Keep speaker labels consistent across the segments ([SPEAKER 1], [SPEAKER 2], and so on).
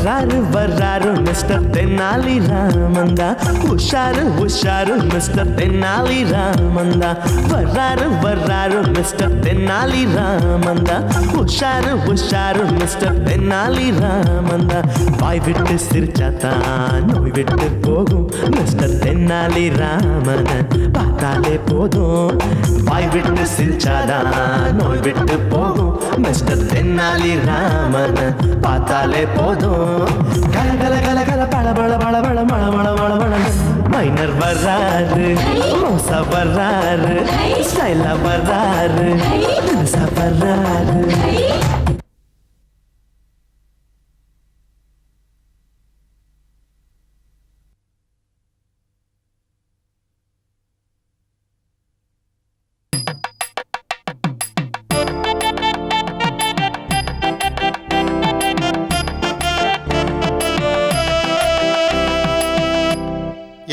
[SPEAKER 1] வர்றாரு வர்றாரு மிஸ்டர் தென்னாலி ராமந்தா, உஷாரு உஷாரு மிஸ்டர் தென்னாலி ராமந்தா. வர்றாரு வர்றாரு மிஸ்டர் தென்னாலி ராமந்தா, உஷாரு உஷாரு மிஸ்டர் தென்னாலி ராமந்தா. வாய் விட்டு சிரிச்சாத்தான் நோய் விட்டு போகும் மிஸ்டர் தென்னாலி ராமன் பார்த்தாலே போதும். வாய் விட்டு சிரிச்சாதான் நோய் விட்டு போகும் மிஸ்டர் தென்னாலி ராமன் பார்த்தாலே போதும். கல கல கல கல பள பள பள பள மள மள மள மள. மைனர் வர்றாரு, மோசா வர்றாரு, ஸ்டைலா வர்றாரு, வர்றாரு.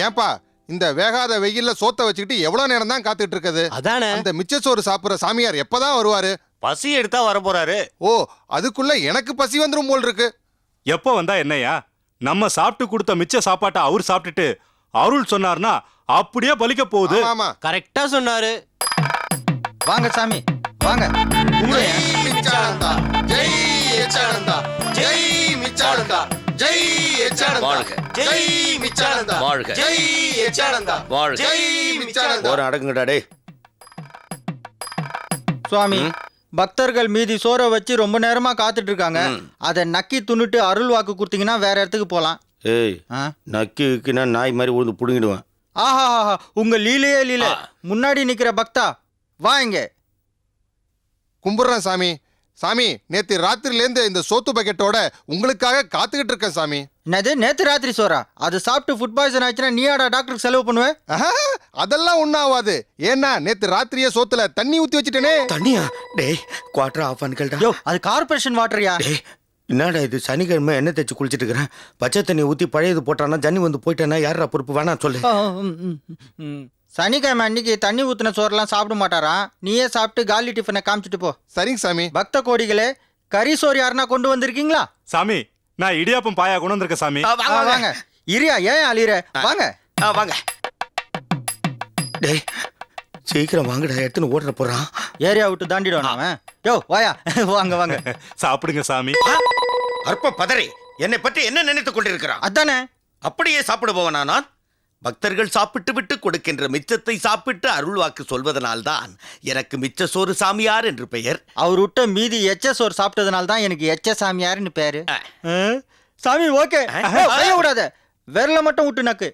[SPEAKER 2] ஏன்பா இந்த வேகாத வெயில்ல சோத்த வச்சுக்கிட்டு எவ்வளவு நேரம் தான் காத்துட்டு இருக்குது?
[SPEAKER 3] அதானே
[SPEAKER 2] அந்த மிச்ச சோறு சாப்பிடுற சாமியார் எப்பதான் வருவாரு?
[SPEAKER 3] பசி எடுத்தா வர போறாரு.
[SPEAKER 2] ஓ, அதுக்குள்ள எனக்கு பசி வந்துரும் போல் இருக்கு.
[SPEAKER 4] எப்ப வந்தா என்னையா? நம்ம சாப்பிட்டு கொடுத்த மிச்ச சாப்பாட்டை அவர் சாப்பிட்டுட்டு அருள் சொன்னார்னா அப்படியே பலிக்க போகுது.
[SPEAKER 2] ஆமா,
[SPEAKER 3] கரெக்டா சொன்னாரு.
[SPEAKER 5] வாங்க சாமி வாங்க.
[SPEAKER 2] ஜெய் மிச்சானந்தா, ஜெய் எச்சானந்தா, ஜெய் மிச்சானந்தா, ஜெய் எச்சானந்தா, ஜெய் மிச்சானந்தா, ஜெய் எச்சானந்தா, ஜெய் மிச்சானந்தா.
[SPEAKER 6] ஒரு அடங்குடா டேய்.
[SPEAKER 5] சுவாமி, பக்தர்கள் மீதி சோற வச்சு ரொம்ப நேரமா காத்துட்டு இருக்காங்க. அதை நக்கி துண்ணுட்டு அருள் வாக்கு கொடுத்தீங்கன்னா வேற இடத்துக்கு போலாம்.
[SPEAKER 6] ஏய், நக்கி விக்கினா நாய் மாதிரி உழுந்து புடுங்கிடுவேன்.
[SPEAKER 5] ஆஹா, உங்க லீலையே லீலை. முன்னாடி நிக்கிற பக்தா வா இங்க.
[SPEAKER 2] கும்பிடுறேன் சாமி. சாமி, நேத்து ராத்திரிலேருந்து இந்த சோத்து பக்கெட்டோட உங்களுக்காக காத்துக்கிட்டு இருக்கேன் சாமி.
[SPEAKER 5] என்னது நேத்து ராத்திரி சோறா? அது சாப்பிட்டு ஃபுட் பாய்சன் ஆச்சுன்னா நீயாடா டாக்டருக்கு செலவு பண்ணுவேன்?
[SPEAKER 2] அதெல்லாம் ஒன்னும் ஆகாது. ஏன்னா நேத்து ராத்திரியே சோத்துல தண்ணி ஊத்தி வச்சுட்டேனே.
[SPEAKER 6] தண்ணியா? டேய், குவாட்டர் ஆஃப் பண்ணிக்கல்டா.
[SPEAKER 5] யோ, அது கார்பரேஷன் வாட்டர்யா.
[SPEAKER 6] டேய், என்னடா இது? சனிக்கிழமை எண்ணெய் தேய்ச்சி குளிச்சிட்டு இருக்கிறேன். பச்சை தண்ணி ஊற்றி பழையது போட்டானா ஜன்னி வந்து போயிட்டேன்னா யாரா பொறுப்பு? வேணா சொல்லு.
[SPEAKER 5] சனிக்கிழமை அன்னைக்கு தண்ணி ஊத்தின சோறெல்லாம் சாப்பிட மாட்டாராம். நீயே சாப்பிட்டு காலி டிஃபனை காமிச்சிட்டு போ.
[SPEAKER 2] சரிங்க சாமி.
[SPEAKER 5] பக்த கோடிகளே, கறி சோறு யாருன்னா கொண்டு வந்திருக்கீங்களா?
[SPEAKER 4] சாமி, நான் இடியாப்பம் பாயா கொண்டு வந்திருக்கேன் சாமி.
[SPEAKER 5] வாங்க. இரியா, ஏன் அழிற? வாங்க
[SPEAKER 6] வாங்க. டேய், சீக்கிரம் வாங்கடா, எடுத்துன்னு ஓடுற போறான்.
[SPEAKER 5] ஏரியா விட்டு தாண்டிடுவான் அவன். யோ வாயா, வாங்க வாங்க.
[SPEAKER 4] சாப்பிடுங்க சாமி.
[SPEAKER 6] அற்ப பதறி, என்னை பற்றி என்ன நினைத்துக் கொண்டிருக்கிறான்?
[SPEAKER 5] அதானே.
[SPEAKER 6] அப்படியே சாப்பிட போவனா நான்? பக்தர்கள் சாப்பிட்டு விட்டு கொடுக்கின்ற மிச்சத்தை சாப்பிட்டு அருள் வாக்கு சொல்வதனால்தான் எனக்கு மிச்ச சோறு சாமியார் என்று பெயர்.
[SPEAKER 5] அவர் விட்ட மீதி எச்ச சோறு சாப்பிட்டதுனால தான் எனக்கு எச்ச சாமியார்னு பேரு. சாமி ஓகே, விடாத, விரல மட்டும் விட்டு நக்கு.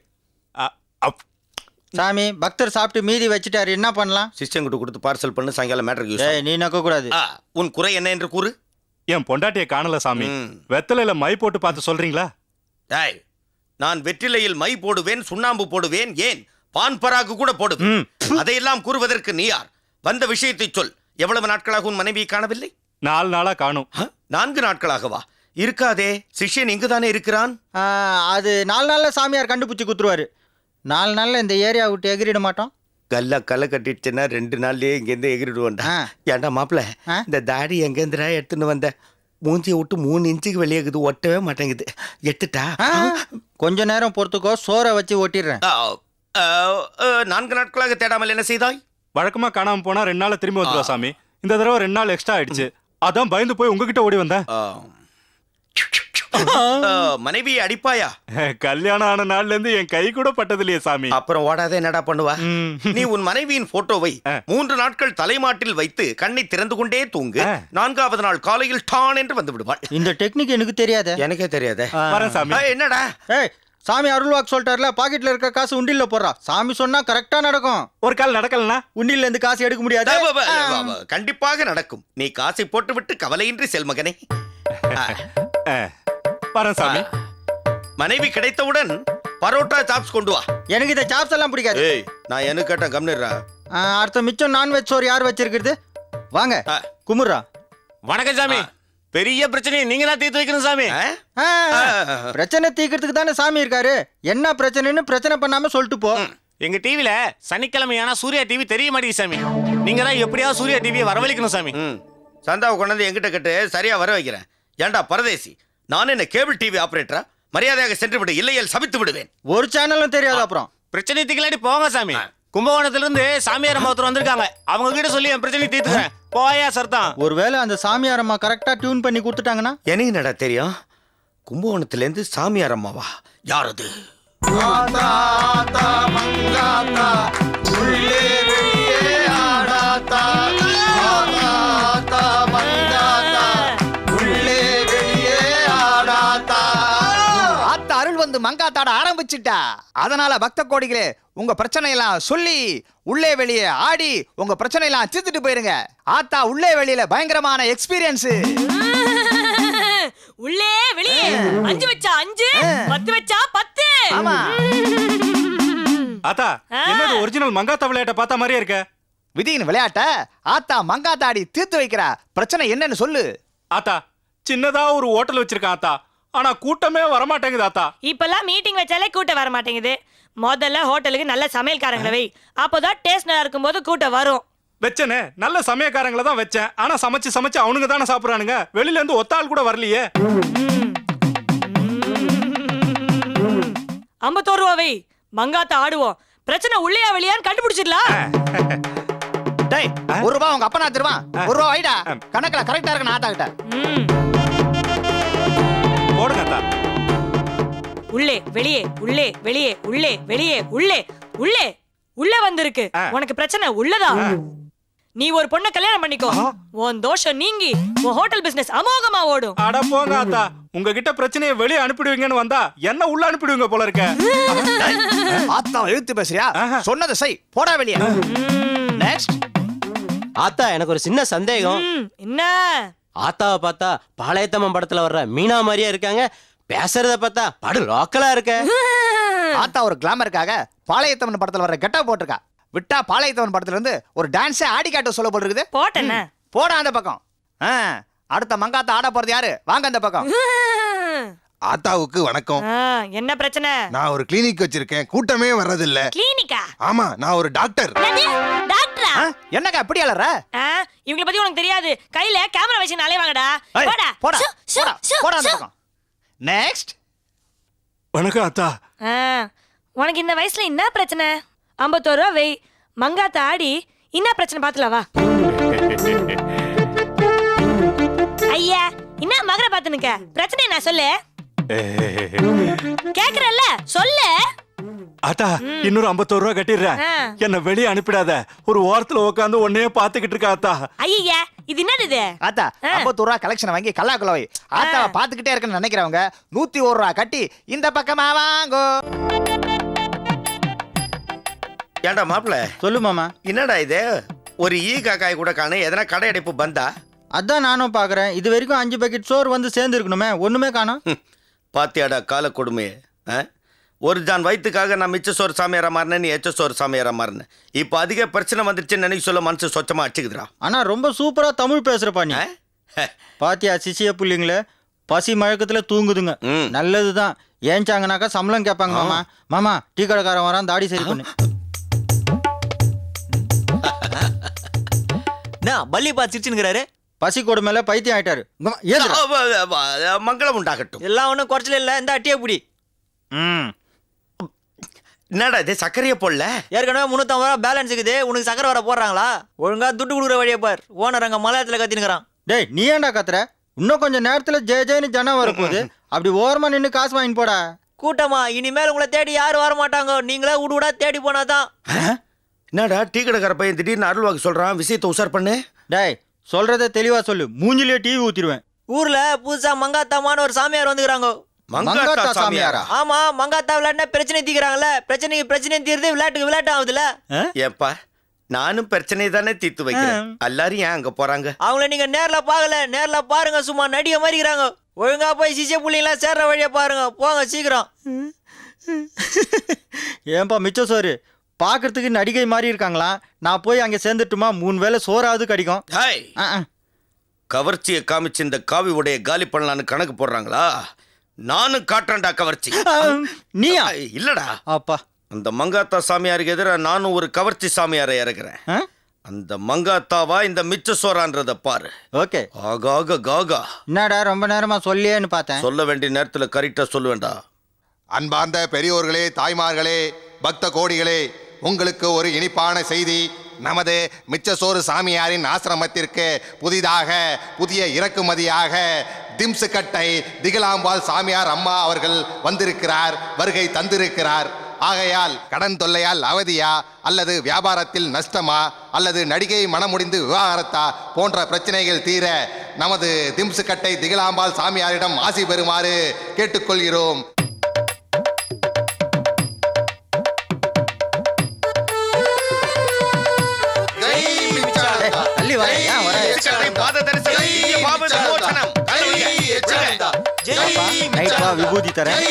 [SPEAKER 5] சாமி, பக்தர் சாப்பிட்டு மீதி வச்சுட்டாரு, என்ன பண்ணலாம்?
[SPEAKER 6] சிஸ்டங்கிட்ட கொடுத்து பார்சல் பண்ணு, சாயங்காலம் மேட்டருக்கு யூஸ்.
[SPEAKER 5] நீ நக்க கூடாது.
[SPEAKER 6] உன் குறை என்ன என்று கூறு.
[SPEAKER 4] என் பொண்டாட்டியை காணல சாமி. வெத்தலையில மை போட்டு பார்த்து சொல்றீங்களா?
[SPEAKER 6] டேய், நான் வெற்றிலையில் மை போடுவேன், சுண்ணாம்பு போடுவேன், ஏன் பான் பராகு கூட போடுவேன். அதையெல்லாம் கூறுவதற்கு நீ யார்? வந்த விஷயத்தை சொல். எவ்வளவு நாட்களாக உன் மனைவியை காணவில்லை?
[SPEAKER 4] 4 நாளா காணும்.
[SPEAKER 6] 4 நாட்களாகவா? இருக்காதே, சிஷ்யன் இங்குதானே இருக்கிறான்.
[SPEAKER 5] அது 4 நாள்ல சாமியார் கண்டுபிடிச்சு குத்துருவாரு. 4 நாள்ல இந்த ஏரியா விட்டு எகிரிட மாட்டோம்.
[SPEAKER 6] கல்ல களை கட்டிடுச்சுன்னா 2 நாள்லயே இங்கேருந்து எகிரிடுவோண்டா. ஏன்டா மாப்பிள்ள, இந்த தாடி எங்கேருந்துடா எடுத்துன்னு வந்த? மூஞ்சியை விட்டு 3 இன்ச்சுக்கு வெளியேக்குது, ஒட்டவே மாட்டேங்குது. எடுத்துட்டா?
[SPEAKER 5] கொஞ்ச நேரம் பொறுத்துக்கோ, சோறை வச்சு ஒட்டிடுறேன்.
[SPEAKER 6] 4 நாட்களாக தேடாமல் என்ன செய்தாய்?
[SPEAKER 4] வழக்கமா காணாம போனா 2 நாள்ல திரும்பி வந்துருவா சாமி. இந்த தடவை 2 நாள் எக்ஸ்ட்ரா ஆயிடுச்சு. அதான் பயந்து போய் உங்ககிட்ட ஓடி வந்தேன்.
[SPEAKER 6] மனைவியை அடிப்பாயா?
[SPEAKER 4] கல்யாணம் ஆன நாள்ல இருந்து என் கை கூட பட்டது இல்லையே சாமி.
[SPEAKER 6] அப்புறம் ஓடாத என்னடா பண்ணுவா? நீ உன் மனைவியின் போட்டோவை 3 நாட்கள் தலைமாட்டில் வைத்து கண்ணை திறந்து கொண்டே தூங்கு. 4வது நாள் காலையில் டான் என்று வந்து விடுவாள்.
[SPEAKER 5] இந்த டெக்னிக் எனக்கு தெரியாத.
[SPEAKER 6] எனக்கே தெரியாத.
[SPEAKER 4] வரேன் சாமி.
[SPEAKER 6] என்னடா?
[SPEAKER 5] சாமி அருள்வாக்கு சொல்லிட்டார்ல, பாக்கெட்ல இருக்க காசு உண்டில போடுறா. சாமி சொன்னா கரெக்டா நடக்கும்.
[SPEAKER 4] ஒரு கால் நடக்கலனா
[SPEAKER 5] உண்டில இருந்து காசு எடுக்க முடியாது.
[SPEAKER 6] கண்டிப்பாக நடக்கும். நீ காசை போட்டு விட்டு கவலையின்றி செல் மகனே.
[SPEAKER 4] வரேன் சாமி.
[SPEAKER 6] மனைவி கிடைத்தவுடன் பரோட்டா சாப்ஸ் கொண்டு வா.
[SPEAKER 5] எனக்கு இந்த சாப்ஸ் எல்லாம் பிடிக்காது.
[SPEAKER 6] ஏய், நான் என்ன கேட்டேன், கம்னிடுறா.
[SPEAKER 5] அடுத்த மிச்சம் நான்வெஜ் சோறு யார் வச்சிருக்கிறது? வாங்க குமுறா.
[SPEAKER 3] வணக்கம் சாமி. பெரிய பிரச்சனையை நீங்க தான் தீர்த்து வைக்கணும் சாமி.
[SPEAKER 5] பிரச்சனை தீர்க்கிறதுக்கு தானே சாமி இருக்காரு. என்ன பிரச்சனைன்னு பிரச்சனை பண்ணாம சொல்லிட்டு போ.
[SPEAKER 3] எங்க டிவில சனிக்கிழமையான சூர்யா டிவி தெரிய மாட்டேங்குது சாமி. நீங்க தான் எப்படியாவது சூர்யா டிவியை வரவழைக்கணும் சாமி.
[SPEAKER 6] சந்தாவை கொண்டாந்து என்கிட்ட கட்டு, சரியா வர வைக்கிறேன். ஏன்டா பரதேசி, நான் என்ன கேபிள் டிவி ஆபரேட்டரா? மரியாதையாக சென்று விடு, இல்லையேல் சபித்து விடுவேன்.
[SPEAKER 5] ஒரு சேனலும் தெரியாது அப்புறம்.
[SPEAKER 3] பிரச்சனை தீக்கலாடி போங்க சாமி. கும்பகோணத்துல இருந்து சாமியார் அம்மா ஒருத்தர் வந்திருக்காங்க. அவங்க கிட்ட சொல்லி என் பிரச்சனை தீர்த்துக்கிறேன். போயா சர்தான்.
[SPEAKER 5] ஒருவேளை அந்த சாமியார் அம்மா கரெக்டா டியூன் பண்ணி கொடுத்துட்டாங்கன்னா?
[SPEAKER 6] எனக்கு என்னடா தெரியும்? கும்பகோணத்திலேருந்து சாமியார் அம்மாவா? யார் அது?
[SPEAKER 7] ஆத்தா அருள் வந்து மங்காத்தாட ஆரம்பிச்சுட்டா. அதனால பக்த கோடிகளே, உங்க பிரச்சனை எல்லாம் சொல்லி உள்ளே வெளியே ஆடி உங்க பிரச்சனை எல்லாம் தீர்த்துட்டு போயிருங்க. ஆத்தா உள்ளே வெளியில பயங்கரமான எக்ஸ்பீரியன்ஸ்.
[SPEAKER 8] உள்ளே வெளியே 5 வச்சா 5, 10 வச்சா 10.
[SPEAKER 7] ஆமா.
[SPEAKER 4] ஆத்தா என்னது ஒரிஜினல் மங்காத்தா விளையாட்ட பார்த்த மாதிரியே இருக்க.
[SPEAKER 7] விதியின் விளையாட்ட ஆத்தா மங்காத்தாடி தீர்த்து வைக்கிறா. பிரச்சனை என்னன்னு சொல்லு.
[SPEAKER 4] ஆத்தா சின்னதா ஒரு ஹோட்டல் வச்சிருக்கான் ஆத்தா, ஆனா கூட்டமே வரமாட்டேங்குது ஆத்தா.
[SPEAKER 8] இப்பெல்லாம் மீட்டிங் வச்சாலே கூட்டம் வர மாட்டேங்குது. முதல்ல ஹோட்டலுக்கு நல்ல சமையல்காரங்களை வை, அப்போதான் டேஸ்ட் நல்லா இருக்கும்போது கூட்டம் வரும்.
[SPEAKER 4] வச்சனே நல்ல சமயக்காரங்களை தான் வச்சேன், ஆனா சமைச்சு சமைச்சு அவனுங்க தானே சாப்பிடுறானுங்க. வெளியில இருந்து ஒத்தாள் கூட வரலையே.
[SPEAKER 8] 51 ரூபா வை, மங்காத்த ஆடுவோம். பிரச்சனை உள்ளேயா வெளியான்னு கண்டுபிடிச்சிடலாம்.
[SPEAKER 7] டேய், ₹1 உங்க அப்பனா தருவான். ₹1 வைடா. கணக்குல கரெக்டா இருக்கு ஆத்தா கிட்ட.
[SPEAKER 4] போடுங்க ஆத்தா.
[SPEAKER 8] உள்ளே வெளியே உள்ளே வெளியே உள்ளே வெளியே உள்ளே உள்ளே உள்ளே வந்திருக்கு. உனக்கு பிரச்சனை உள்ளதா? நீ ஒரு பொண்ணை கல்யாணம் பண்ணிக்கோ, உன் தோஷம் நீங்கி உன் ஹோட்டல் பிசினஸ் அமோகமா ஓடும்.
[SPEAKER 4] அட போங்க ஆத்தா, உங்ககிட்ட பிரச்சனையை வெளியே அனுப்பிடுவீங்கன்னு வந்தா என்ன உள்ள அனுப்பிடுவீங்க போல இருக்க.
[SPEAKER 7] ஆத்தா எழுத்து பேசுறியா? சொன்னதை செய், போடா வெளியே. நெக்ஸ்ட்.
[SPEAKER 9] ஆத்தா எனக்கு ஒரு சின்ன சந்தேகம்.
[SPEAKER 8] என்ன?
[SPEAKER 9] ஆத்தாவை பார்த்தா பாளையத்தம்மன் படத்துல வர்ற மீனா மாதிரியா இருக்காங்க, பேசுறத பார்த்தா படு லோக்கலா இருக்க.
[SPEAKER 7] ஆத்தா ஒரு கிளாமருக்காக பாளையத்தம்மன் படத்துல வர கெட்டா போட்டிருக்கா. விட்டா பாளையத்தம்மன் படத்துல இருந்து ஒரு டான்ஸே ஆடி காட்ட சொல்ல போட்டுருக்குது.
[SPEAKER 8] போட்டேன்ன
[SPEAKER 7] போடா அந்த பக்கம். அடுத்த மங்காத்தா ஆட போறது யாரு? வாங்க அந்த பக்கம்.
[SPEAKER 2] ஆத்தாவுக்கு வணக்கம்.
[SPEAKER 8] என்ன பிரச்சனை?
[SPEAKER 2] நான் ஒரு கிளினிக் வச்சிருக்கேன், கூட்டமே வர்றதில்ல.
[SPEAKER 8] கிளினிக்கா?
[SPEAKER 2] ஆமா, நான் ஒரு டாக்டர்.
[SPEAKER 8] டாக்டரா?
[SPEAKER 7] என்னக்கா இப்படி அலற?
[SPEAKER 8] இவங்கள பத்தி உனக்கு தெரியாது. கையில கேமரா வச்சு அலைவாங்கடா. போடா
[SPEAKER 7] போடா போடா போடா அந்த பக்கம். நெக்ஸ்ட்.
[SPEAKER 4] வணக்கம் ஆத்தா.
[SPEAKER 8] உனக்கு இந்த வயசுல என்ன பிரச்சனை? 51 ரூபா வை, மங்காத்த ஆடி என்ன பிரச்சனை பாத்துல வா. ஐயா என்ன மகர பாத்துனுக்க? பிரச்சனை என்ன சொல்லு. கேக்குறல்ல சொல்லு.
[SPEAKER 4] ஆத்தா இன்னொரு 51 ரூபா கட்டிடுறேன், என்ன வெளியே அனுப்பிடாத. ஒரு ஓரத்துல உட்காந்து உன்னையே பாத்துக்கிட்டு இருக்க ஆத்தா.
[SPEAKER 8] ஐயா இது என்னது இது?
[SPEAKER 7] ஆத்தா 51 ரூபா கலெக்ஷன் வாங்கி கல்லாக்குள்ள வை. ஆத்தாவை பாத்துக்கிட்டே இருக்குன்னு நினைக்கிறவங்க 101 ரூபா கட்டி இந்த பக்கமா வாங்கோ.
[SPEAKER 6] ஏண்டா மாப்பிள்ள,
[SPEAKER 5] சொல்லு மாமா.
[SPEAKER 6] என்னடா இது? ஒரு ஈ காக்காய் கூட காண. எதனா கடை அடைப்பு பந்தா?
[SPEAKER 5] அதான் நானும் பாக்குறேன். இது வரைக்கும் 5 பக்கெட் சோறு வந்து சேர்ந்து இருக்கணுமே, ஒண்ணுமே காணோம்.
[SPEAKER 6] பாத்தியாடா கால கொடுமையே. ஒரு ஜான் வயிற்றுக்காக நான் மிச்ச சோறு சாமியாரா மாறினேன், நீ எச்ச சோறு சாமியாரா மாறினேன். இப்போ அதிக பிரச்சனை வந்துருச்சுன்னு நினைக்க சொல்ல மனசு சொச்சமா அடிச்சுக்குதுடா.
[SPEAKER 5] ஆனா ரொம்ப சூப்பரா தமிழ் பேசுறப்பா நீ. பாத்தியா சிசிய புள்ளிங்களே, பசி மழக்கத்துல தூங்குதுங்க. நல்லதுதான். ஏஞ்சாங்கனாக்கா சம்பளம் கேட்பாங்க. மாமா மாமா டீ கடைக்காரன் வரான், தாடி சரி பண்ணு.
[SPEAKER 9] பள்ளி பாத்துச்சுங்கிறாரு.
[SPEAKER 5] பசி கோடு மேல பைத்தியம் ஆயிட்டாரு.
[SPEAKER 6] மங்களம் உண்டாகட்டும்.
[SPEAKER 9] எல்லாம் ஒன்றும் குறைச்சல இல்ல. இந்த அட்டியை பிடி.
[SPEAKER 6] என்னடா இது சக்கரைய போடல?
[SPEAKER 9] ஏற்கனவே 350 ரூபா பேலன்ஸ் இருக்குது. உனக்கு சக்கரை வர போடுறாங்களா? ஒழுங்கா துட்டு கொடுக்குற வழியை பார். ஓனர் அங்க மலையாளத்துல கத்தினுக்கிறான்.
[SPEAKER 5] டேய் நீ ஏன்டா கத்துற? இன்னும் கொஞ்சம் நேரத்துல ஜெயன்னு ஜனம் வரப்போகுது. அப்படி ஓரமா நின்று காசு வாங்கி போடா.
[SPEAKER 9] கூட்டமா இனிமேல் உங்களை தேடி யாரும் வர மாட்டாங்க. நீங்களே விடுவிடா தேடி போனாதான்.
[SPEAKER 6] என்னடா டீ கடைக்கார பையன் திடீர்னு அருள் வாக்கு சொல்றான், விஷயத்தை உசார் பண்ணு.
[SPEAKER 5] டேய் சொல்றத தெளிவா சொல்லு, மூஞ்சிலேயே டிவி ஊத்திடுவேன்.
[SPEAKER 9] ஊர்ல புதுசா மங்காத்தாமான ஒரு சாமியார் வந்துக்கிறாங்க.
[SPEAKER 6] மங்காத்தா சாமியாரா?
[SPEAKER 9] ஆமா, மங்காத்தா விளையாடுனா பிரச்சனை தீக்கிறாங்கல்ல. பிரச்சனை தீர்ந்து விளையாட்டுக்கு விளையாட்டு ஆகுதுல.
[SPEAKER 6] ஏப்பா நானும் பிரச்சனை தானே தீர்த்து வைக்கிறேன். எல்லாரும் ஏன் அங்க போறாங்க?
[SPEAKER 9] அவங்கள நீங்க நேர்ல பாக்கல, நேர்ல பாருங்க. சும்மா நடிகை மாதிரி இருக்கிறாங்க. ஒழுங்கா போய் சிசிய புள்ளிங்களாம் சேர்ற வழியை பாருங்க. போங்க சீக்கிரம்.
[SPEAKER 5] ஏன்பா மிச்ச சோறு பாக்குறதுக்கு நடிகை மாதிரி இருக்காங்களா? நான் போய் அங்க சேர்ந்துட்டுமா 3 வேளை சோறாவது கிடைக்கும்.
[SPEAKER 6] கவர்ச்சியை காமிச்சு இந்த காவி உடைய காலி பண்ணலான்னு கணக்கு போடுறாங்களா? நானும் காட்டுறேன்டா கவர்ச்சி.
[SPEAKER 5] நீயா?
[SPEAKER 6] இல்லடா
[SPEAKER 5] அப்பா,
[SPEAKER 6] அந்த மங்காத்தா சாமியாருக்கு எதிராக நானும் ஒரு கவர்ச்சி சாமியாரை இறக்குறேன். அந்த மங்காத்தாவா இந்த மிச்ச சோறான்றத பாரு.
[SPEAKER 5] ஓகே.
[SPEAKER 6] ஆகாக காகா.
[SPEAKER 5] என்னடா ரொம்ப நேரமா சொல்லியேன்னு பார்த்தேன்.
[SPEAKER 6] சொல்ல வேண்டிய நேரத்துல கரெக்டா சொல்லுவேண்டா.
[SPEAKER 2] அன்பார்ந்த பெரியோர்களே, தாய்மார்களே, பக்த கோடிகளே, உங்களுக்கு ஒரு இனிப்பான செய்தி. நமது மிச்சசோறு சாமியாரின் ஆசிரமத்திற்கு புதிய இறக்குமதியாக திம்சுக்கட்டை திகிலாம்பாள் சாமியார் அம்மா அவர்கள் வந்திருக்கிறார், வருகை தந்திருக்கிறார். ஆகையால் கடன் தொல்லையால் அவதியா அல்லது வியாபாரத்தில் நஷ்டமா அல்லது நடிகை மனமுடிந்து விவாகரத்தா போன்ற பிரச்சனைகள் தீர நமது திம்சுக்கட்டை திகிலாம்பாள் சாமியாரிடம் ஆசி பெறுமாறு கேட்டுக்கொள்கிறோம்.
[SPEAKER 5] தள்ளி வர ஏன் வர? ரைட் வா, விபூதி தரேன்.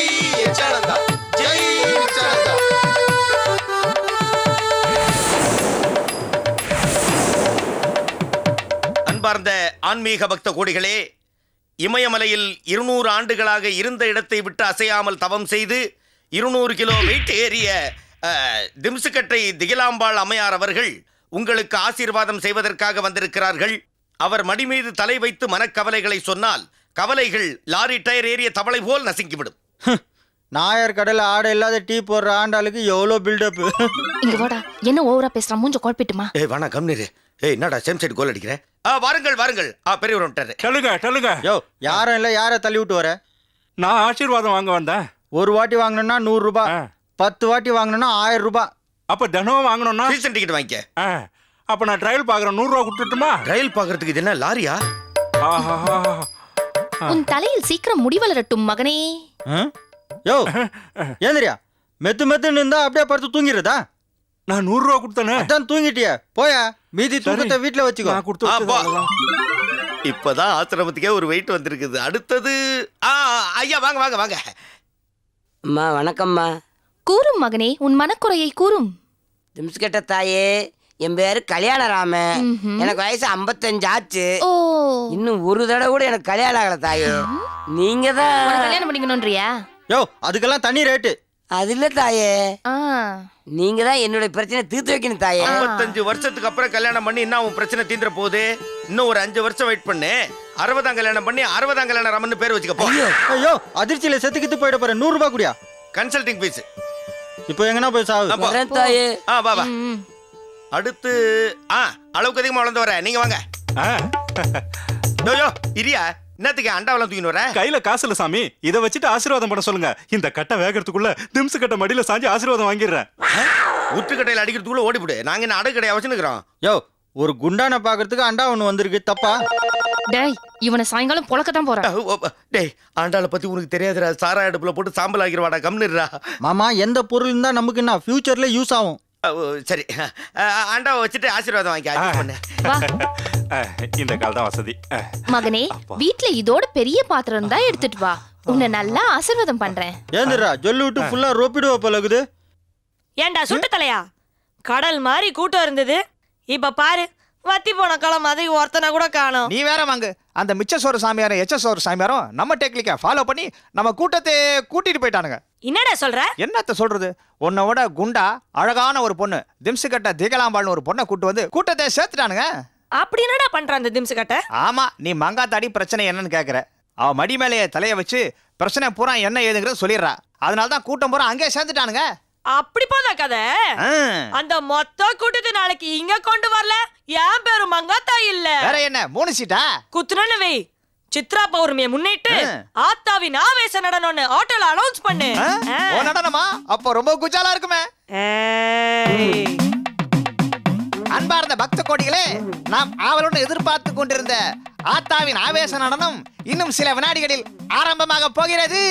[SPEAKER 6] அன்பார்ந்த ஆன்மீக பக்த கோடிகளே, இமயமலையில் 200 ஆண்டுகளாக இருந்த இடத்தை விட்டு அசையாமல் தவம் செய்து 200 கிலோ வெயிட் ஏறிய திம்சுக்கட்டை திகிலாம்பாள் அம்மையார் அவர்கள் உங்களுக்கு ஆசீர்வாதம் செய்வதற்காக வந்திருக்கிறார்கள். அவர் மடி மீது தலை வைத்து மனக்கவலைகளை சொன்னால் கவலைகள் லாரி டயர் ஏறிய தவளை போல் நசுங்கிவிடும்.
[SPEAKER 5] நாயர் கடல ஆடை இல்லாத டீ போடுற ஆண்டாளுக்கு எவ்வளோ பில்டப்.
[SPEAKER 10] இங்க வாடா, என்ன ஓவரா பேசுறான், மூஞ்ச குழப்பிட்டுமா?
[SPEAKER 6] ஏய் வாணா கம்னிரு. ஏய் என்னடா சேம் சைடு கோல் அடிக்கிற? வாருங்கள் வாருங்கள். பெரியவர் வந்துட்டாரு.
[SPEAKER 4] சொல்லுங்க.
[SPEAKER 5] யோ, யாரும் இல்லை, யாரை தள்ளி விட்டு வர?
[SPEAKER 4] நான் ஆசீர்வாதம் வாங்க வந்தேன்.
[SPEAKER 5] ஒரு வாட்டி வாங்கணும்னா 100 ரூபாய், 10 வாட்டி வாங்கணும்னா 1000 ரூபாய்.
[SPEAKER 4] அப்ப தினமும் வாங்கணும்னா
[SPEAKER 6] சீசன் டிக்கெட் வாங்கிக்க.
[SPEAKER 4] அப்ப நான் ட்ரையல் பாக்குறேன், 100 ரூபா கொடுத்துட்டுமா?
[SPEAKER 6] ரயில் பாக்குறதுக்கு இது என்ன லாரியா?
[SPEAKER 10] உன் தலையில் சீக்கிரம் முடிவளரட்டும் மகனே.
[SPEAKER 5] யோ ஏந்திரியா, மெத்துன்னு இருந்தா அப்படியே படுத்து தூங்கிடுறதா?
[SPEAKER 4] நான் 100 ரூபா கொடுத்தேனே.
[SPEAKER 5] அதான் தூங்கிட்டியா? போயா, மீதி தூக்கத்தை வீட்டுல வச்சுக்கோ.
[SPEAKER 4] நான் கொடுத்து
[SPEAKER 6] இப்பதான் ஆசிரமத்துக்கே ஒரு வெயிட் வந்திருக்குது. அடுத்தது ஐயா வாங்க வாங்க வாங்க.
[SPEAKER 11] அம்மா வணக்கம்மா.
[SPEAKER 10] கூறும் மகனே, உன் மனக்குறையை கூறும்.
[SPEAKER 11] திம்சுக்கட்ட தாயே, என் பேரு கல்யாணராம. எனக்கு வயசு 55 ஆச்சு.
[SPEAKER 10] ஓ,
[SPEAKER 11] இன்னும் ஒரு தடவை கூட எனக்கு கல்யாணம் ஆகல தாயே. நீங்க தான்
[SPEAKER 10] கல்யாணம் பண்ணிக்கணும்ன்றியா?
[SPEAKER 5] யோ, அதுக்கெல்லாம் தனி ரேட்டு.
[SPEAKER 11] அது இல்ல தாயே, நீங்க தான் என்னுடைய பிரச்சனை தீர்த்து வைக்கணும் தாயே.
[SPEAKER 6] 55 வருஷத்துக்கு அப்புறம் கல்யாணம் பண்ணி என்ன உன் பிரச்சனை தீந்துற போகுது? இன்னும் ஒரு 5 வருஷம் வெயிட் பண்ணு. 60ஆம் கல்யாணம் பண்ணி 60ஆம் கல்யாணம் ராமன் பேர் வச்சுக்கப்போ.
[SPEAKER 5] ஐயோ, அதிர்ச்சியில செத்துக்கிட்டு போயிட போற. 100 ரூபாய் குடியா
[SPEAKER 6] கன்சல்டிங் ஃபீஸ்.
[SPEAKER 5] இப்போ எங்கனா போய் சாவு.
[SPEAKER 11] தாயே
[SPEAKER 6] வா வா. அடுத்து அளவுக்கு அதிகமா வளர்ந்து வர நீங்க வாங்க. யோ இரியா, என்னத்துக்கு அண்டாவெல்லாம் தூக்கின்னு வர?
[SPEAKER 4] கையில காசு இல்ல சாமி, இதை வச்சுட்டு ஆசீர்வாதம் பண்ண சொல்லுங்க. இந்த கட்டை வேகிறதுக்குள்ள திம்சு கட்டை மடியில சாஞ்சி ஆசீர்வாதம் வாங்கிடுறேன்.
[SPEAKER 6] உற்றுக்கட்டையில அடிக்கிறதுக்குள்ள ஓடிவிடு. நாங்க என்ன அடகு கடையா வச்சுருக்கிறோம்?
[SPEAKER 5] யோ, ஒரு குண்டான பாக்குறதுக்கு அண்டா ஒண்ணு வந்திருக்கு, தப்பா?
[SPEAKER 10] டேய், இவனை சாயங்காலம் பொழக்கத்தான் போறான்.
[SPEAKER 6] டேய், ஆண்டாளை பத்தி உனக்கு தெரியாதுடா. சாரா அடுப்புல போட்டு சாம்பல் ஆகிடுவாடா. கம்னிடுறா.
[SPEAKER 5] மாமா, எந்த பொருள் இருந்தா நமக்கு என்ன ஃபியூச்சர்ல யூஸ் ஆகும்.
[SPEAKER 6] சரி, ஆண்டாவை வச்சுட்டு ஆசீர்வாதம் வாங்கி.
[SPEAKER 4] இந்த கால் தான் வசதி.
[SPEAKER 10] மகனே, வீட்ல இதோட பெரிய பாத்திரம் தான் எடுத்துட்டு வா, உன்னை நல்லா ஆசீர்வாதம் பண்றேன்.
[SPEAKER 5] ஏந்திரா, ஜொல்லு விட்டு ஃபுல்லா ரோப்பிடுவா பழகுது.
[SPEAKER 8] ஏண்டா சுட்டு தலையா, கடல் மாதிரி கூட்டம் இருந்தது, இப்ப பாரு வத்தி போன களம் மாதிரி ஒருத்தனை கூட காணோம்.
[SPEAKER 7] நீ வேற வாங்க. அந்த மிச்சசோறு சாமியாரும் எச்சசோறு சாமியாரும் நம்ம டெக்னிக்கை ஃபாலோ பண்ணி நம்ம கூட்டத்தை கூட்டிட்டு போயிட்டானுங்க.
[SPEAKER 8] என்னடா சொல்ற?
[SPEAKER 7] என்னத்த சொல்றது, உன்னோட குண்டா அழகான ஒரு பொண்ணு திம்சுக்கட்ட திகலாம்பாள்னு ஒரு பொண்ணை கூட்டு வந்து கூட்டத்தை சேர்த்துட்டானுங்க.
[SPEAKER 8] அப்படி என்னடா பண்றான் அந்த திம்சு கட்ட?
[SPEAKER 7] ஆமா, நீ மங்காத்தாடி பிரச்சனை என்னன்னு கேக்குற. அவ மடி மேலேயே தலைய வச்சு பிரச்சனை பூரா என்ன ஏதுங்கிறத சொல்லிடுறா. அதனாலதான் கூட்டம் பூரா அங்கே சேர்ந்துட்டானுங்க.
[SPEAKER 8] அப்படி போதா கதை? அந்த மொத்த கூட்டத்தை நாளைக்கு இங்க கொண்டு வரல, என் பேரு மங்காத்தா இல்ல.
[SPEAKER 7] வேற என்ன, 3 சீட்டா
[SPEAKER 8] குத்துனு வை. சித்ரா பௌர்ணமியை முன்னிட்டு ஆத்தாவின் ஆவேச நடனம்னு ஆட்டோல அனௌன்ஸ் பண்ணு.
[SPEAKER 7] ஓ நடனமா? அப்போ ரொம்ப குஜாலா இருக்குமே. அன்பார்ந்த பக்த கோடிகளே, நாம் ஆவலுடன் எதிர்பார்த்து கொண்டிருந்த ஆத்தாவின் ஆவேச நடனம் இன்னும் சில வினாடிகளில் ஆரம்பமாக போகிறது.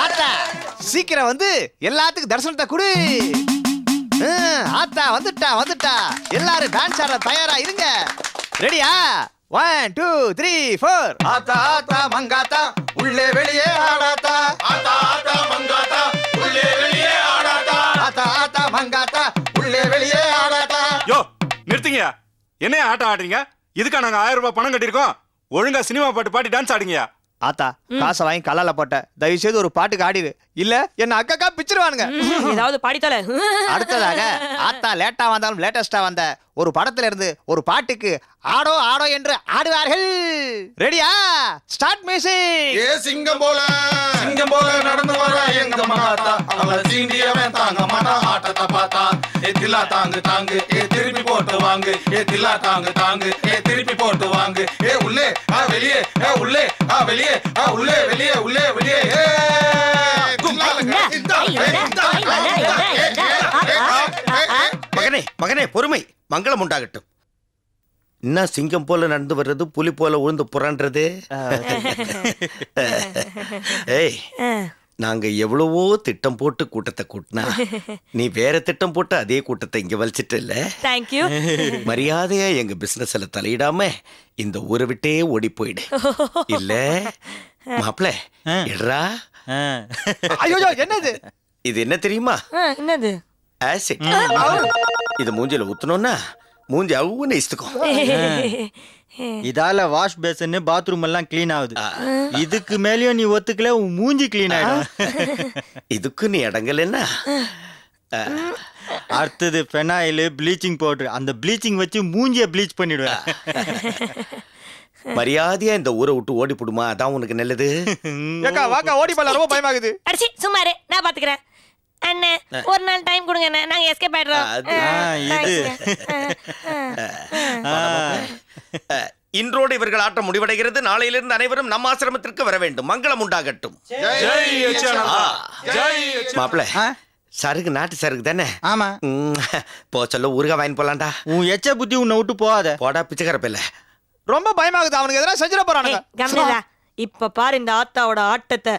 [SPEAKER 7] ஆத்தா சீக்கிரம் வந்து எல்லாத்துக்கும் தரிசனத்தை கொடு. ஆத்தா வந்துட்டா. எல்லாரும் டான்ஸ் ஆட தயாரா இருங்க. ரெடியா? 1 2 3 4. ஆத்தா ஆத்தா மங்காத்தா உள்ளே வெளியே ஆடாத்தா. ஆத்தா ஆத்தா மங்காத்தா உள்ளே வெளியே ஆடாத்தா. ஆத்தா ஆத்தா மங்காத்தா உள்ளே வெளியே ஆடாத்தா.
[SPEAKER 4] யோ நிறுத்துங்கயா, என்ன ஆட்டம் ஆடுறீங்க? இதுக்கா நாங்க 1000 ரூபாய் பணம் கட்டிருக்கோம். ஒழுங்கா சினிமா பாட்டு பாடி டான்ஸ் ஆடுங்கயா.
[SPEAKER 7] ஆத்தா காசை வாங்கி கல்லால போட்ட தயவு செய்து ஒரு பாட்டுக்கு ஆடிடு இல்ல என்ன அக்கா பிச்சிருவானுங்க.
[SPEAKER 8] ஏதாவது பாடித்தல.
[SPEAKER 7] அடுத்ததாக ஆத்தா லேட்டா வந்தாலும் லேட்டஸ்டா வந்த ஒரு படத்துல இருந்து ஒரு பாட்டுக்கு ஆடோ ஆடோ என்று ஆடுவார்கள். ரெடியா? Start music.
[SPEAKER 2] ஏ சிங்கம் போல நடந்து வர எங்க மாத்தா அவள சீண்டியவன் தாங்க மாட்டா ஆட்டத்தை பார்த்தா ஏ தில்லா தாங்கு தாங்கு ஏ திருப்பி போட்டு வாங்கு ஏ தில்லா தாங்கு தாங்கு ஏ திருப்பி போட்டு வாங்கு ஏ உள்ளே வெளியே உள்ளே வெளியே உள்ளே வெளியே உள்ளே வெளியே
[SPEAKER 6] மகனே பொறுமை, மங்களம் உண்டாகட்டும். என்ன சிங்கம் போல நடந்து வர்றது, புலி போல உழுந்து புறான்றது? ஏய், நாங்க எவ்வளவோ திட்டம் போட்டு கூட்டத்தை கூட்டினா நீ வேற திட்டம் போட்டு அதே கூட்டத்தை இங்க வலிச்சிட்டு இல்ல.
[SPEAKER 8] தேங்க்யூ.
[SPEAKER 6] மரியாதையா எங்க பிசினஸ்ல தலையிடாம இந்த ஊரை விட்டே ஓடி போயிடு. இல்ல மாப்பிள்ள எடுறா.
[SPEAKER 7] ஐயோ என்னது
[SPEAKER 6] இது? என்ன தெரியுமா?
[SPEAKER 8] என்னது?
[SPEAKER 6] ஆசிட். இது மூஞ்சில ஊத்தணும்னா மூஞ்சி அவ்வளவு இஷ்டக்கும்.
[SPEAKER 5] இதால வாஷ் பேசன் பாத்ரூம் எல்லாம் கிளீன் ஆகுது. இதுக்கு மேலயும் நீ ஒத்துக்கல, உன் மூஞ்சி கிளீன் ஆயிடும்.
[SPEAKER 6] இதுக்கு நீ அடங்கலன்னா
[SPEAKER 5] அடுத்தது பெனாயில், ப்ளீச்சிங் பவுடர். அந்த ப்ளீச்சிங் வச்சு மூஞ்சிய ப்ளீச் பண்ணிடுவேன்.
[SPEAKER 6] மரியாதையா இந்த ஊரை விட்டு ஓடி போடுமா, அதான் உனக்கு நல்லது.
[SPEAKER 7] ஏக்கா வாக்கா ஓடி போல, ரொம்ப பயமாகுது.
[SPEAKER 8] அடிச்சி சும்மாரு, நான் பாத்துக்கிறேன். அண்ணே ஒரு நாள் டைம் கொடுங்க அண்ணே, நாங்க எஸ்கேப் ஆயிடுறோம்.
[SPEAKER 5] இது
[SPEAKER 6] இன்றோடு இவர்கள் ஆட்டம் முடிவடைகிறது. நாளையிலிருந்து அனைவரும் நம்ம ஆசிரமத்திற்கு வர வேண்டும். மங்களம் உண்டாகட்டும். மாப்பிள்ள சருகு நாட்டு சருகு தானே?
[SPEAKER 5] ஆமா.
[SPEAKER 6] போ சொல்ல ஊருகா வாங்கி போலாம்டா.
[SPEAKER 5] உன் எச்ச புத்தி உன்னை விட்டு போகாத.
[SPEAKER 6] போடா பிச்சைக்காரப்பில்ல.
[SPEAKER 7] ரொம்ப பயமாகுது, அவனுக்கு எதனா செஞ்சிட போறானுங்க.
[SPEAKER 8] கம்னடா. இப்ப பாரு இந்த ஆத்தாவோட ஆட்டத்தை.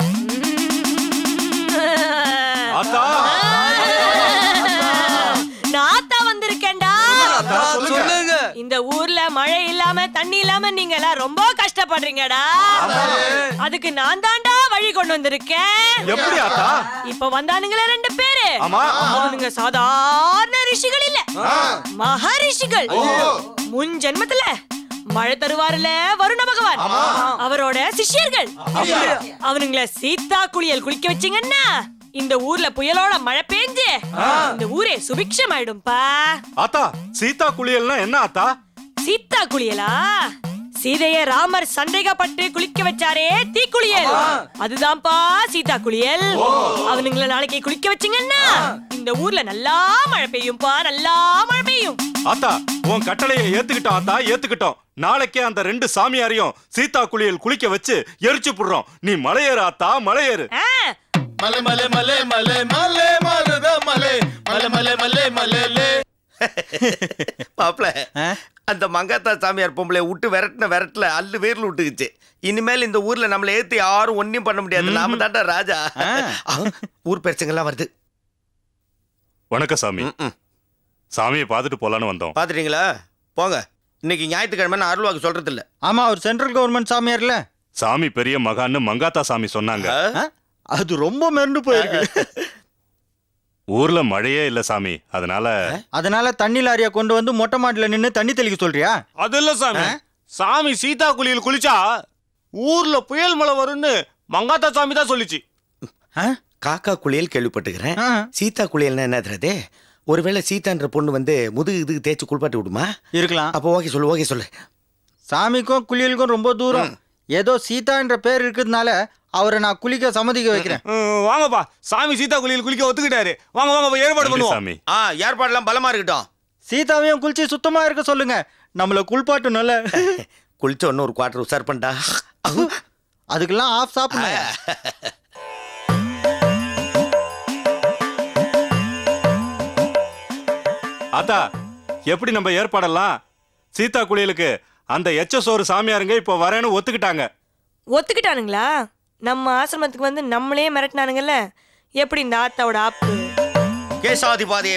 [SPEAKER 8] நான் ஆத்தா வந்திருக்கேன்டா.
[SPEAKER 9] சொல்லுங்க.
[SPEAKER 8] இந்த ஊர்ல மழை இல்லாம தண்ணி இல்லாம நீங்க எல்லாம் ரொம்ப கஷ்டப்படுறீங்கடா. அதுக்கு நான் தான்டா வழி கொண்டு வந்திருக்கேன்.
[SPEAKER 4] எப்படி ஆத்தா?
[SPEAKER 8] இப்ப வந்தானுங்களே 2 பேரு.
[SPEAKER 4] ஆமா.
[SPEAKER 8] அவனுங்க சாதாரண ரிஷிகள் இல்ல, மகரிஷிகள். முன் ஜென்மத்துல மழை தருவாருல வருண பகவான், அவரோட சிஷ்யர்கள். அவனுங்களை சீதா குளியல் குளிக்க வச்சீங்கன்னா இந்த ஊர்ல புயலோட மழை பெஞ்சு இந்த ஊரே சுபிக்ஷம் ஆயிடும்பா.
[SPEAKER 4] ஆத்தா சீதா குளியல்னா என்ன ஆத்தா?
[SPEAKER 8] சீதா குளியலா? சீதைய ராமர் சந்தேகப்பட்டு குளிக்க வச்சாரே தீக்குளியல், அதுதான்ப்பா சீதா குளியல். அவனுங்களை நாளைக்கு குளிக்க வச்சீங்கன்னா இந்த ஊர்ல நல்லா மழை பெய்யும்பா, நல்லா மழை பெய்யும்.
[SPEAKER 4] ஆத்தா உன் கட்டளையை ஏத்துக்கிட்டோம் ஆத்தா, ஏத்துக்கிட்டோம். நாளைக்கே அந்த 2 சாமியாரையும் சீதா குளியல் குளிக்க வச்சு எரிச்சு புடுறோம். நீ மலையேறு ஆத்தா, மலையேறு.
[SPEAKER 2] மலை மலை மலை மலை மலை மருத மலை மலை மலை மலை மலை.
[SPEAKER 6] மாப்பிள்ள அந்த மங்காத்தா சாமியார் பொம்பளை விட்டு விரட்டல அல்லு வேர்ல விட்டுக்குச்சு. இனிமேல் இந்த ஊர்ல நம்மள ஏத்து யாரும் ஒன்னும் பண்ண முடியாது. நாம தாண்டா ராஜா. ஊர் பிரச்சனைலாம் வருது.
[SPEAKER 4] வணக்கம் சாமி. சாமியை பார்த்துட்டு போலான்னு வந்தோம்.
[SPEAKER 6] பாத்துட்டீங்களா? போங்க. இன்னைக்கு ஞாயிற்றுக்கிழமை நான் அருள்வாக்கு சொல்றது இல்ல.
[SPEAKER 5] ஆமா, அவர் சென்ட்ரல் கவர்மெண்ட் சாமியார்ல.
[SPEAKER 4] சாமி பெரிய மகான்னு மங்காத்தா சாமி சொன்னாங்க.
[SPEAKER 5] அது ரொம்ப மெரண்டு போயிருக்கு.
[SPEAKER 4] ஊர்ல மழையே இல்ல சாமி, அதனால
[SPEAKER 5] தண்ணி லாரியா கொண்டு வந்து மொட்டை மாட்டுல நின்னு தண்ணி தெளிக்க சொல்றியா?
[SPEAKER 3] அது இல்ல சாமி, சாமி சீதா குளியல் குளிச்சா ஊர்ல புயல் மழை வரும்னு மங்காத்தா சாமி தான் சொல்லிச்சு.
[SPEAKER 6] காக்கா குளியல் கேள்விப்பட்டுக்கிறேன். சீதா குளியல்னா என்னது? ஒருவேளை சீதான்ற பொண்ணு வந்து முதுகு இதுக்கு தேய்ச்சி குளிப்பாட்டி விடுமா?
[SPEAKER 5] இருக்கலாம்.
[SPEAKER 6] அப்போ ஓகே சொல்லு.
[SPEAKER 5] சாமிக்கும் குளியலுக்கும் ரொம்ப தூரம். ஏதோ சீதான்ற பேர் இருக்கிறதுனால அவரை நான் குளிக்க சம்மதிக்க வைக்கிறேன்.
[SPEAKER 3] வாங்கப்பா, சாமி சீதா குளியல் குளிக்க ஒத்துக்கிட்டாரு. வாங்க ஏற்பாடு பண்ணுவோம்
[SPEAKER 4] சாமி.
[SPEAKER 6] ஏற்பாடுலாம் பலமா இருக்கட்டும்.
[SPEAKER 5] சீதாவையும் குளிச்சு சுத்தமா இருக்க சொல்லுங்க. நம்மள குளிப்பாட்டும் நல்ல.
[SPEAKER 6] குளிச்ச ஒன்னு ஒரு குவார்டர் உசார் பண்ணா.
[SPEAKER 5] அதுக்கெல்லாம் ஆஃப் சாப்பிடுங்க.
[SPEAKER 4] ஆத்தா எப்படி நம்ம ஏற்பாடெல்லாம்? சீதா குளியலுக்கு அந்த எச்சசோறு சாமியாருங்க இப்ப வரேன்னு ஒத்துக்கிட்டாங்க.
[SPEAKER 8] ஒத்துக்கிட்டானுங்களா? நம்ம ஆசிரமத்துக்கு வந்து நம்மளே மிரட்டினானுங்கல்ல. எப்படி இந்த ஆத்தாவோட ஆப்பு?
[SPEAKER 6] கேசாதிபாதையை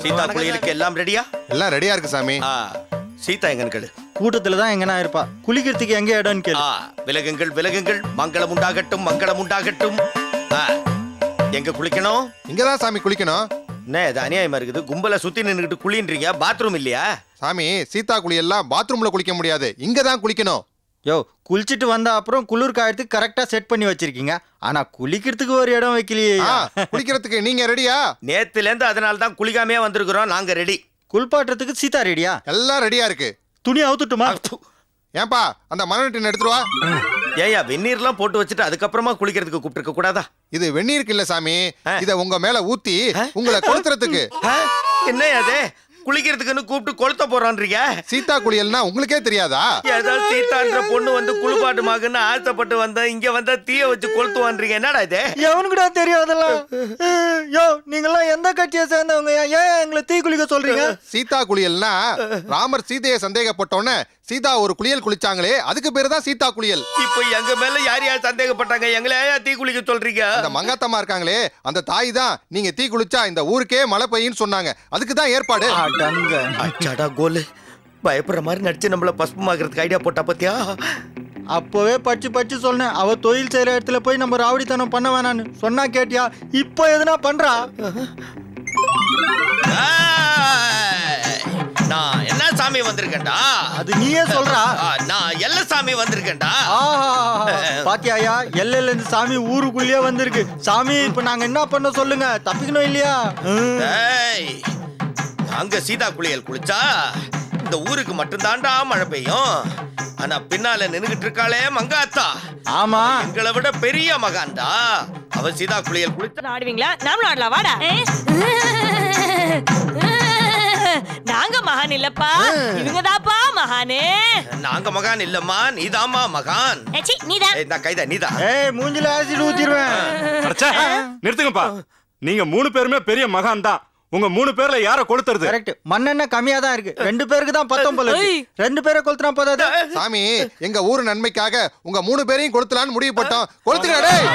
[SPEAKER 6] சீதா குளியலுக்கு எல்லாம் ரெடியா?
[SPEAKER 2] எல்லாம் ரெடியா இருக்கு சாமி.
[SPEAKER 6] சீதா எங்கன்னு கேளு.
[SPEAKER 5] கூட்டத்துல தான் எங்கனா இருப்பா. குளிக்கிறதுக்கு எங்க இடம்னு கேளு.
[SPEAKER 6] விலகுங்கள். மங்களம் உண்டாகட்டும். எங்க குளிக்கணும்?
[SPEAKER 2] இங்கதான் சாமி குளிக்கணும்.
[SPEAKER 6] என்ன இது அநியாயமா இருக்குது? கும்பல சுத்தி நின்னுக்கிட்டு குளின்றீங்க, பாத்ரூம் இல்லையா?
[SPEAKER 2] சாமி சீதா குளியல்லாம் பாத்ரூம்ல குளிக்க முடியாது, இங்கதான் குளிக்கணும்.
[SPEAKER 5] யோ குளிச்சிட்டு வந்த அப்புறம் குளிர் காயத்துக்கு கரெக்டா செட் பண்ணி வச்சிருக்கீங்க. ஆனா குளிக்கிறதுக்கு ஒரு இடம் வைக்கலையே.
[SPEAKER 2] குளிக்கிறதுக்கு நீங்க ரெடியா?
[SPEAKER 6] நேத்துல இருந்து அதனால தான் குளிக்காமையே வந்திருக்கிறோம். நாங்க ரெடி.
[SPEAKER 5] குளிப்பாட்டுறதுக்கு சீதா ரெடியா?
[SPEAKER 2] எல்லாம் ரெடியா இருக்கு.
[SPEAKER 5] துணி அவுத்துட்டுமா?
[SPEAKER 2] ஏன்பா அந்த மணவெட்டின் எடுத்துட்டு வா.
[SPEAKER 6] ஏயா வெந்நீர்லாம் போட்டு வச்சுட்டு அதுக்கப்புறமா குளிக்கிறதுக்கு கூப்பிட்டு கூடாதா?
[SPEAKER 2] இது வெந்நீருக்கு இல்ல சாமி, இத உங்க மேல ஊத்தி உங்களை கொளுத்துறதுக்கு.
[SPEAKER 6] என்ன அது குளிக்கிறதுக்குன்னு கூப்பிட்டு கொளுத்த போறான்றீங்க?
[SPEAKER 2] சீதா குளியல்னா உங்களுக்கே தெரியாதா?
[SPEAKER 6] ஏதாவது சீதான்ற பொண்ணு வந்து குளிப்பாட்டுமாக்குன்னு ஆசைப்பட்டு வந்தா இங்க வந்தா தீய வச்சு கொளுத்துவான்றீங்க. என்னடா இது?
[SPEAKER 5] எவனுக்குடா தெரியாதெல்லாம்? யோ நீங்கெல்லாம் எந்த கட்சியை சேர்ந்தவங்க? ஏன் எங்களை தீ குளிக்க சொல்றீங்க?
[SPEAKER 2] சீதா குளியல்னா ராமர் சீதையை சந்தேகப்பட்டோன்னு சீதா ஒரு குளியல் குளிச்சாங்களே, அதுக்கு பேரு தான் சீதா குளியல்.
[SPEAKER 6] இப்போ எங்க மேல யார் யார் சந்தேகப்பட்டாங்க? எங்களை ஏன் தீ குளிக்க சொல்றீங்க?
[SPEAKER 2] அந்த மங்காத்தம்மா இருக்காங்களே, அந்த தாய் தான் நீங்க தீ குளிச்சா இந்த ஊருக்கே மழை பெய்யும்னு சொன்னாங்க. அதுக்கு தான் ஏற்பாடு.
[SPEAKER 6] அச்சாடா கோலு, பயப்படுற மாதிரி நடிச்சு நம்மள பஸ்பமாக்குறதுக்கு ஐடியா போட்டா பத்தியா?
[SPEAKER 5] அப்பவே பச்சு சொன்னேன், அவ தொழில் செய்யற இடத்துல போய் நம்ம ராவடித்தனம் பண்ண வேணான்னு சொன்னா கேட்டியா? இப்போ எதுனா பண்றா?
[SPEAKER 6] நான் என்ன சாமி வந்திருக்கேன்டா?
[SPEAKER 5] அது நீயே சொல்றா.
[SPEAKER 6] நான் எல்ல சாமி வந்திருக்கேன்டா.
[SPEAKER 5] பாத்தியாயா, எல்லையில இருந்து சாமி ஊருக்குள்ளேயே வந்திருக்கு. சாமி இப்ப நாங்க என்ன பண்ண சொல்லுங்க, தப்பிக்கணும் இல்லையா?
[SPEAKER 6] அங்க சீதா குளியல் குளிச்சா இந்த ஊருக்கு மட்டும்தான்டா மழை பெய்யும். ஆனா பின்னால நின்னுகிட்டு இருக்காளே மங்காத்தா,
[SPEAKER 5] ஆமா
[SPEAKER 6] எங்களை விட பெரிய மகான்டா. அவ சீதா குளியல் குளிச்சா
[SPEAKER 8] ஆடுவீங்களா? நாமளும் ஆடலாம், வாடா. நாங்க மகான் இல்லப்பா, இவங்கதாப்பா மகானே.
[SPEAKER 6] நாங்க மகான் இல்லம்மா, நீதாம்மா மகான்.
[SPEAKER 8] நீதான்.
[SPEAKER 6] இந்த கைதா நீதா.
[SPEAKER 5] ஏய் மூஞ்சில ஆசிட் ஊத்திடுவேன்.
[SPEAKER 4] நிறுத்துங்கப்பா. நீங்க 3 பேருமே பெரிய மகான் தான். உங்க 3 பேர்ல யார கொளுத்துறது?
[SPEAKER 5] கரெக்ட். மண்ணெண்ணெய் கம்மியா தான் இருக்கு. 2 பேருக்கு தான் 19. 2 பேரை கொளுத்துனா போதாது.
[SPEAKER 2] சாமி எங்க ஊரு நன்மைக்காக உங்க 3 பேரையும் கொளுத்தலான்னு முடிவு போட்டோம். கொளுத்துக்கடா டேய்.